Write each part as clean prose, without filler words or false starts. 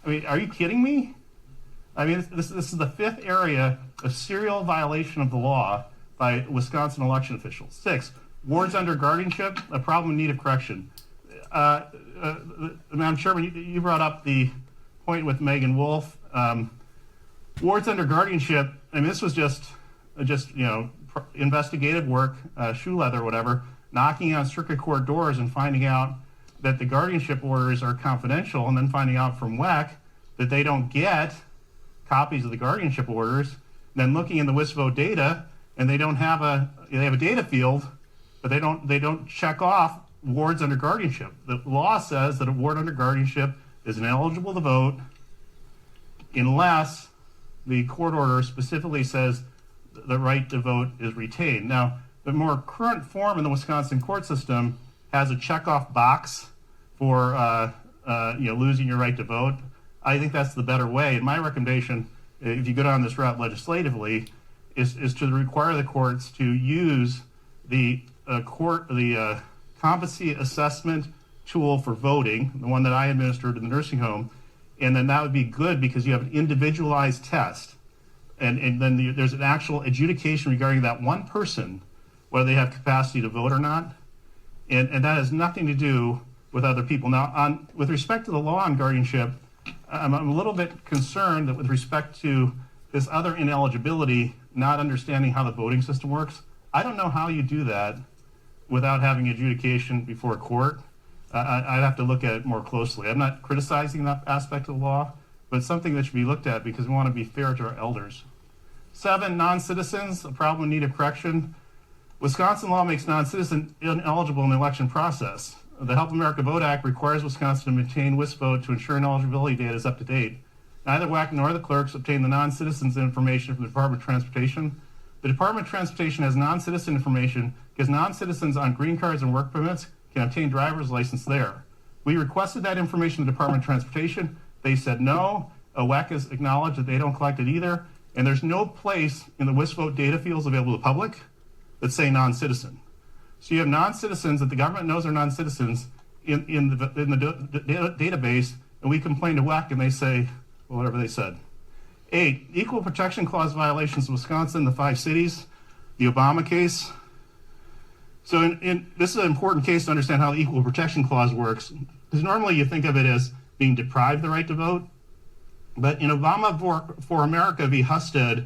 I mean, are you kidding me? I mean, this is the fifth area of serial violation of the law by Wisconsin election officials. 6, wards under guardianship, a problem in need of correction. Madam Chairman, you brought up the point with Megan Wolf. Wards under guardianship, I mean, this was just investigative work, shoe leather, whatever, knocking on circuit court doors and finding out that the guardianship orders are confidential, and then finding out from WEC that they don't get copies of the guardianship orders, then looking in the WISVO data, and they have a data field, but they don't check off wards under guardianship. The law says that a ward under guardianship is ineligible to vote unless the court order specifically says the right to vote is retained. Now, the more current form in the Wisconsin court system has a checkoff box for losing your right to vote. I think that's the better way. And my recommendation, if you go down this route legislatively, is to require the courts to use the competency assessment tool for voting, the one that I administered in the nursing home, and then that would be good because you have an individualized test, and then there's an actual adjudication regarding that one person, whether they have capacity to vote or not, and that has nothing to do with other people. Now, with respect to the law on guardianship, I'm a little bit concerned that with respect to this other ineligibility, not understanding how the voting system works, I don't know how you do that without having adjudication before a court. I'd have to look at it more closely. I'm not criticizing that aspect of the law, but it's something that should be looked at because we want to be fair to our elders. 7, non-citizens, a problem in need of correction. Wisconsin law makes non-citizen ineligible in the election process. The Help America Vote Act requires Wisconsin to maintain WISVO to ensure ineligibility data is up to date. Neither WAC nor the clerks obtain the non-citizens information from the Department of Transportation. The Department of Transportation has non-citizen information because non-citizens on green cards and work permits can obtain driver's license there. We requested that information from the Department of Transportation. They said no. WAC has acknowledged that they don't collect it either. And there's no place in the WISVO data fields available to the public that say non-citizen. So you have non-citizens that the government knows are non-citizens in the database, and we complain to WEC and they say, well, whatever they said. 8, Equal Protection Clause violations in Wisconsin, the 5 cities, the Obama case. So this is an important case to understand how the Equal Protection Clause works, because normally you think of it as being deprived the right to vote, but in Obama for America v. Husted,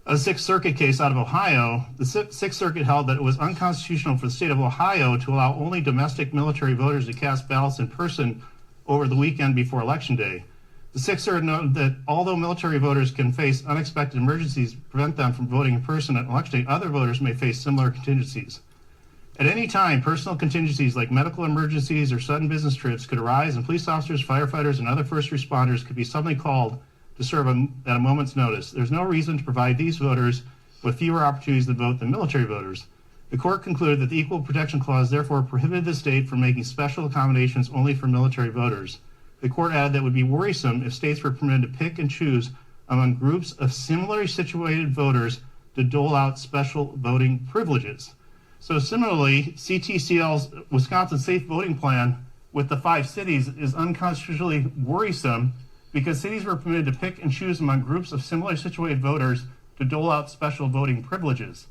a Sixth Circuit case out of Ohio, the Sixth Circuit held that it was unconstitutional for the state of Ohio to allow only domestic military voters to cast ballots in person over the weekend before Election Day. The Sixth Circuit noted that although military voters can face unexpected emergencies to prevent them from voting in person on Election Day, other voters may face similar contingencies. At any time, personal contingencies like medical emergencies or sudden business trips could arise, and police officers, firefighters, and other first responders could be suddenly called to serve at a moment's notice. There's no reason to provide these voters with fewer opportunities to vote than military voters. The court concluded that the Equal Protection Clause therefore prohibited the state from making special accommodations only for military voters. The court added that it would be worrisome if states were permitted to pick and choose among groups of similarly situated voters to dole out special voting privileges. So similarly, CTCL's Wisconsin Safe Voting Plan with the 5 cities is unconstitutionally worrisome because cities were permitted to pick and choose among groups of similarly situated voters to dole out special voting privileges.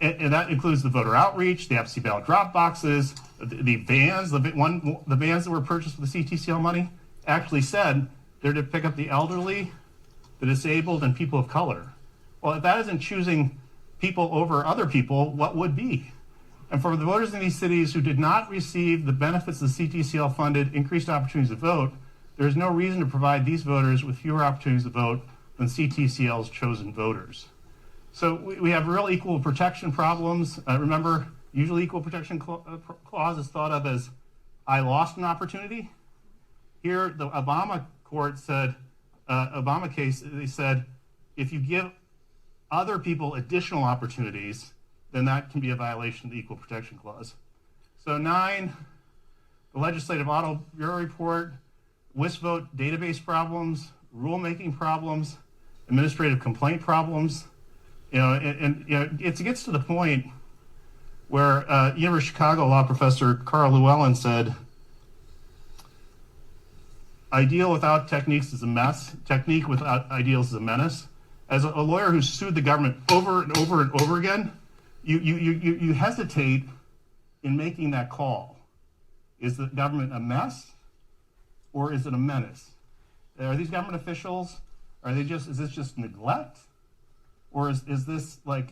And that includes the voter outreach, the absentee ballot drop boxes, the vans. The vans that were purchased with the CTCL money actually said they're to pick up the elderly, the disabled, and people of color. Well, if that isn't choosing people over other people, what would be? And for the voters in these cities who did not receive the benefits of the CTCL-funded increased opportunities to vote, there is no reason to provide these voters with fewer opportunities to vote than CTCL's chosen voters. So we have real equal protection problems. Remember, usually equal protection clause is thought of as, I lost an opportunity. Here, the Obama court said, Obama case, they said, if you give other people additional opportunities, then that can be a violation of the Equal Protection Clause. So 9, the Legislative Audit Bureau Report, WISVOte database problems, rulemaking problems, administrative complaint problems. It gets to the point where University of Chicago law professor Carl Llewellyn said, ideal without techniques is a mess. Technique without ideals is a menace. As a lawyer who's sued the government over and over and over again, you hesitate in making that call. Is the government a mess, or is it a menace? Are these government officials, is this just neglect? Or is this like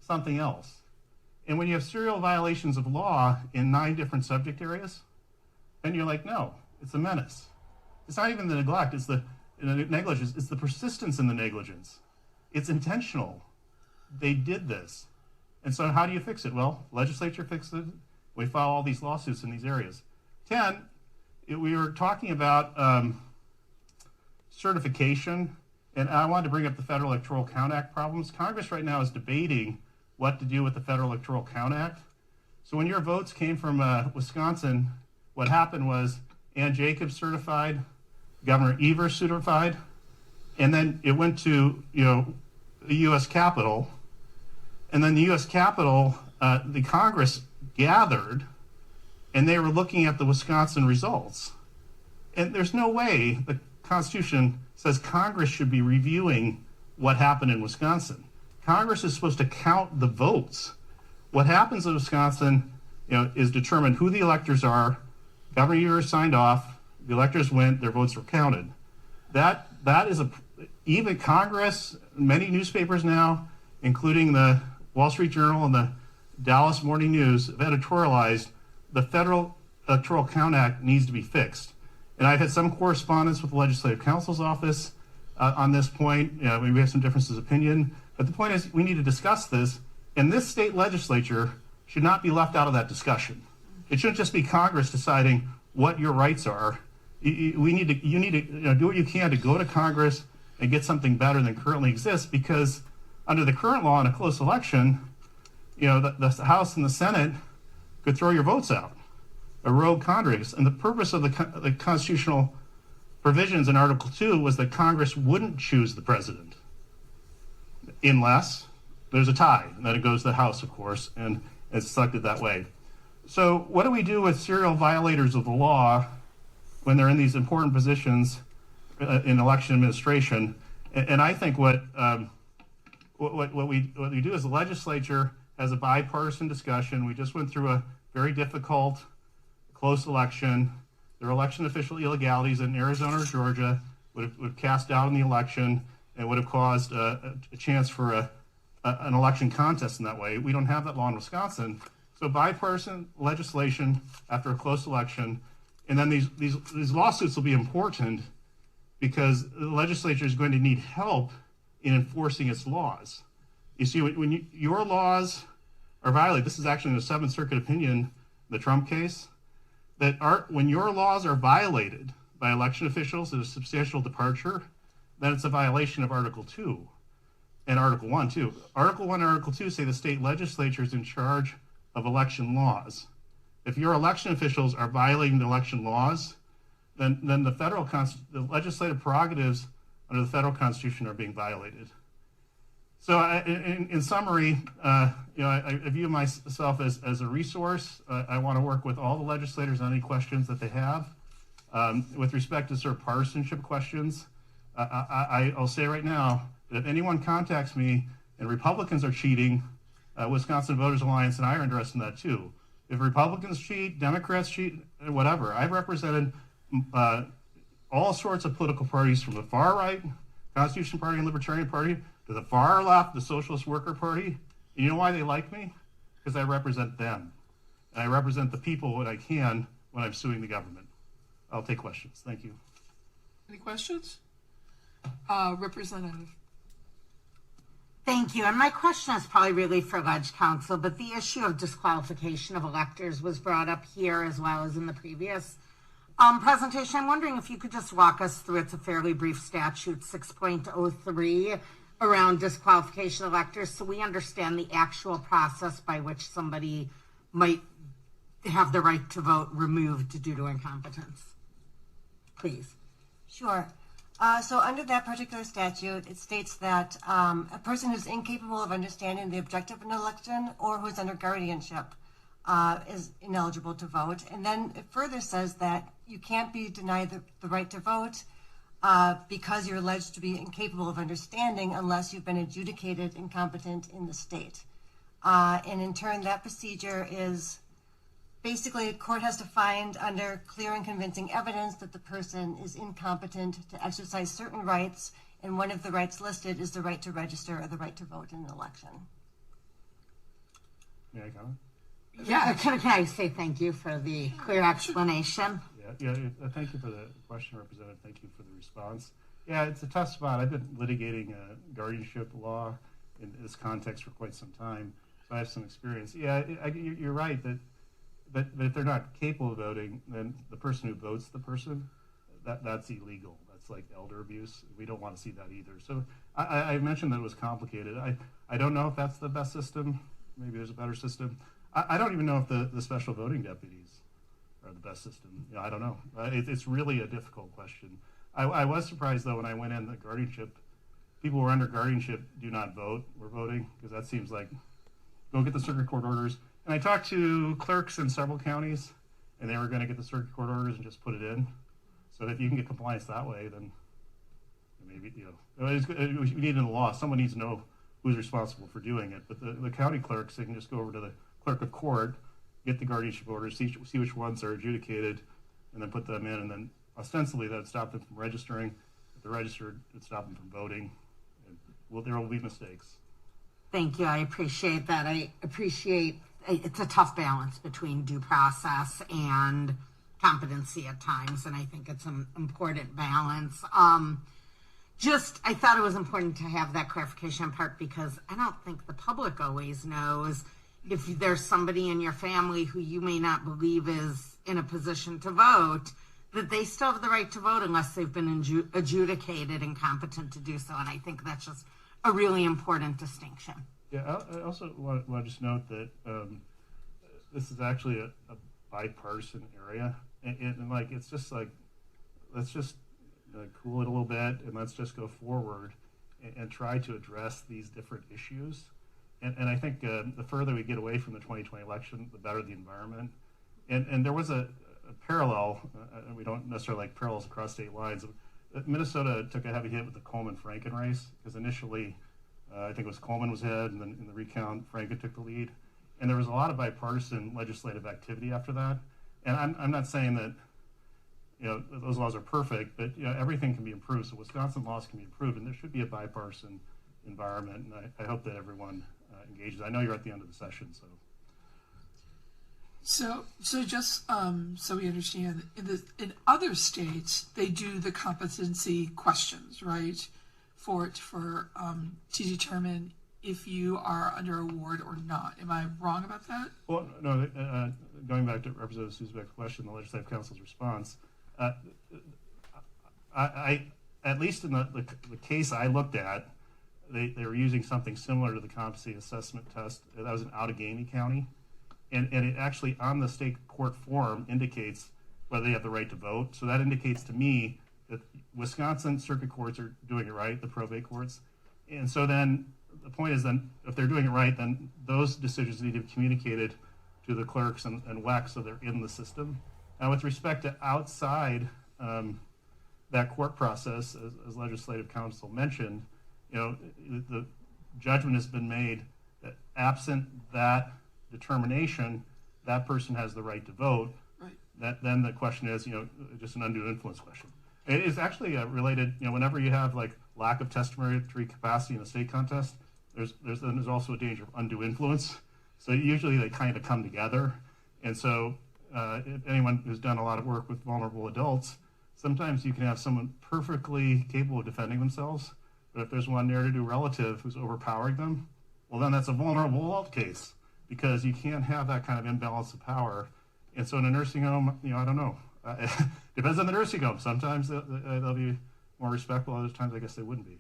something else? And when you have serial violations of law in 9 different subject areas, then you're like, no, it's a menace. It's not even the neglect, it's the negligence, it's the persistence in the negligence. It's intentional. They did this. And so how do you fix it? Well, legislature fixed it. We file all these lawsuits in these areas. 10, we were talking about certification, and I wanted to bring up the Federal Electoral Count Act problems. Congress right now is debating what to do with the Federal Electoral Count Act. So when your votes came from Wisconsin, what happened was Ann Jacobs certified, Governor Evers certified, and then it went to the U.S. Capitol, and then the U.S. Capitol, the Congress gathered, and they were looking at the Wisconsin results. And there's no way the Constitution says Congress should be reviewing what happened in Wisconsin. Congress is supposed to count the votes. What happens in Wisconsin, is determine who the electors are. Governor Evers signed off. The electors went. Their votes were counted. That is even Congress, many newspapers now, including the Wall Street Journal and the Dallas Morning News, have editorialized the Federal Electoral Count Act needs to be fixed. And I've had some correspondence with the Legislative Counsel's office on this point. We have some differences of opinion. But the point is, we need to discuss this, and this state legislature should not be left out of that discussion. It shouldn't just be Congress deciding what your rights are. You need to do what you can to go to Congress and get something better than currently exists, because under the current law in a close election, the House and the Senate could throw your votes out, a rogue Congress. And the purpose of the constitutional provisions in Article 2 was that Congress wouldn't choose the president unless there's a tie, and then it goes to the House, of course, and it's selected that way. So what do we do with serial violators of the law when they're in these important positions in election administration? And I think what we do as the legislature has a bipartisan discussion. We just went through a very difficult, close election. There were election official illegalities in Arizona or Georgia would have cast doubt in the election and would have caused a chance for an election contest in that way. We don't have that law in Wisconsin. So bipartisan legislation after a close election, and then these lawsuits will be important because the legislature is going to need help in enforcing its laws. You see, when your laws are violated, this is actually in the Seventh Circuit opinion, the Trump case, when your laws are violated by election officials at a substantial departure, then it's a violation of Article 2 and Article 1 too. Article 1 and Article 2 say the state legislature is in charge of election laws. If your election officials are violating the election laws, then the legislative prerogatives under the federal Constitution are being violated. So in summary, I view myself as a resource. I want to work with all the legislators on any questions that they have. With respect to sort of partisanship questions, I'll say right now that if anyone contacts me and Republicans are cheating, Wisconsin Voters Alliance and I are interested in that too. If Republicans cheat, Democrats cheat, whatever. I've represented all sorts of political parties from the far right, Constitution Party and Libertarian Party, to the far left, the Socialist Worker Party. And you know why they like me? Because I represent them. And I represent the people when I can when I'm suing the government. I'll take questions. Thank you. Any questions? Representative. Thank you. And my question is probably really for Ledge Counsel, but the issue of disqualification of electors was brought up here as well as in the previous presentation. I'm wondering if you could just walk us through, it's a fairly brief statute, 6.03, around disqualification of electors, so we understand the actual process by which somebody might have the right to vote removed due to incompetence. Please. Sure. So under that particular statute, it states that a person who's incapable of understanding the objective of an election or who's under guardianship is ineligible to vote. And then it further says that you can't be denied the right to vote because you're alleged to be incapable of understanding unless you've been adjudicated incompetent in the state. And in turn, that procedure is basically a court has to find under clear and convincing evidence that the person is incompetent to exercise certain rights, and one of the rights listed is the right to register or the right to vote in an election. May I comment? Yeah, can I say thank you for the clear explanation? Thank you for the question, Representative. Thank you for the response. Yeah, it's a tough spot. I've been litigating guardianship law in this context for quite some time, so I have some experience. Yeah, you're right that if they're not capable of voting, then the person who votes the person, that's illegal. That's like elder abuse. We don't want to see that either. So I mentioned that it was complicated. I don't know if that's the best system. Maybe there's a better system. I don't even know if the special voting deputies are the best system. I don't know. It's really a difficult question. I was surprised, though, when I went in the guardianship, people who are under guardianship do not vote. We're voting because that seems like go get the circuit court orders. And I talked to clerks in several counties, and they were going to get the circuit court orders and just put it in. So if you can get compliance that way, then maybe, we need in the law. Someone needs to know who's responsible for doing it. But the county clerks, they can just go over to the clerk of court, get the guardianship orders, see which ones are adjudicated, and then put them in. And then ostensibly that would stop them from registering. If they're registered, it would stop them from voting. And there will be mistakes. Thank you. I appreciate that. I appreciate it's a tough balance between due process and competency at times, and I think it's an important balance. I thought it was important to have that clarification part because I don't think the public always knows if there's somebody in your family who you may not believe is in a position to vote, that they still have the right to vote unless they've been adjudicated incompetent to do so, and I think that's just a really important distinction. Yeah, I also want to just note that this is actually a bipartisan area, and like it's just like let's just cool it a little bit and let's just go forward and try to address these different issues. And I think the further we get away from the 2020 election, the better the environment. And there was a parallel. We don't necessarily like parallels across state lines. Minnesota took a heavy hit with the Coleman-Franken race because initially. I think it was Coleman was ahead, and then in the recount, Franken took the lead. And there was a lot of bipartisan legislative activity after that. And I'm not saying that those laws are perfect, but everything can be improved. So Wisconsin laws can be improved, and there should be a bipartisan environment. And I hope that everyone engages. I know you're at the end of the session, so. So just so we understand, in other states they do the competency questions, right? To determine if you are under award or not. Am I wrong about that? Well, no. Going back to Representative Susbeck's question, the Legislative Council's response, I at least in the case I looked at, they were using something similar to the competency assessment test. That was in Outagamie County, and it actually on the state court form indicates whether they have the right to vote. So that indicates to me that Wisconsin circuit courts are doing it right, the probate courts. And so then the point is then if they're doing it right, then those decisions need to be communicated to the clerks and WEC so they're in the system. Now with respect to outside that court process, as Legislative Council mentioned, the judgment has been made that absent that determination, that person has the right to vote. Right. Then the question is, just an undue influence question. It is actually related, whenever you have like lack of testimony capacity in a state contest, there's also a danger of undue influence. So usually they kind of come together. And so anyone who's done a lot of work with vulnerable adults, sometimes you can have someone perfectly capable of defending themselves, but if there's one ne'er-do relative who's overpowering them, well then that's a vulnerable adult case because you can't have that kind of imbalance of power. And so in a nursing home, I don't know. Depends on the nursing home. Sometimes they'll be more respectful. Other times, I guess they wouldn't be.